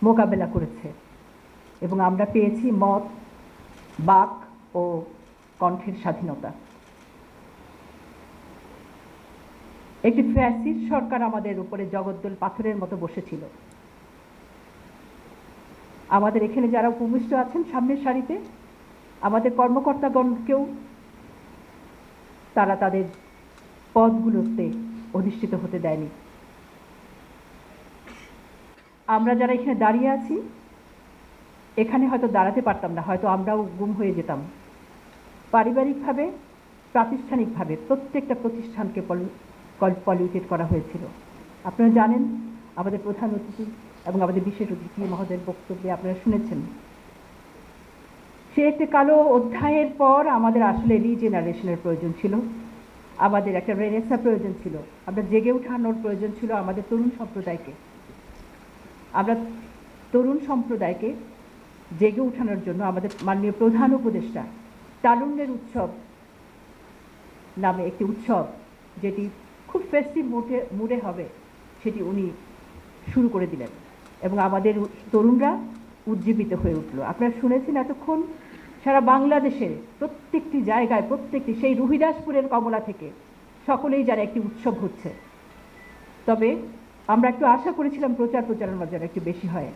মোকাবেলা করেছে এবং আমরা পেয়েছি মত, বাক ও কণ্ঠের স্বাধীনতা। একটি ফ্যাসিস্ট সরকার আমাদের উপরে জগদ্দল পাথরের মতো বসেছিল। আমাদের এখানে যারা উপবিষ্ট আছেন সামনের সারিতে, আমাদের কর্মকর্তাগণকেও তারা তাদের পদগুলোতে অধিষ্ঠিত হতে দেয়নি। আমরা যারা এখানে দাঁড়িয়ে আছি, এখানে হয়তো দাঁড়াতে পারতাম না, হয়তো আমরাও গুম হয়ে যেতাম। পারিবারিকভাবে, প্রাতিষ্ঠানিকভাবে প্রত্যেকটা প্রতিষ্ঠানকে পলিউটেড করা হয়েছিল। আপনারা জানেন, আমাদের প্রধান অতিথি এবং আমাদের বিশেষ অতিথি মহোদয়ের বক্তব্যে আপনারা শুনেছেন। সে একটি কালো অধ্যায়ের পর আমাদের আসলে রিজেনারেশনের প্রয়োজন ছিল, আমাদের একটা রেনেসা প্রয়োজন ছিল, আমরা জেগে ওঠানোর প্রয়োজন ছিল আমাদের তরুণ সম্প্রদায়কে। আমরা তরুণ সম্প্রদায়কে জেগে ওঠানোর জন্য আমাদের মাননীয় প্রধান উপদেষ্টা তারুণ্যের উৎসব নামে একটি উৎসব, যেটি খুব ফেস্টিভ মুডে হবে, সেটি উনি শুরু করে দিলেন এবং আমাদের তরুণরা উজ্জীবিত হয়ে উঠল। আপনারা শুনেছেন এতক্ষণ সারা বাংলাদেশের প্রত্যেকটি জায়গায়, প্রত্যেকটি সেই রুহিদাসপুরের কমলা থেকে সকলেই যারা একটি উৎসব হচ্ছে। তবে আমরা একটু আশা করেছিলাম প্রচারণা যেন একটু বেশি হয়।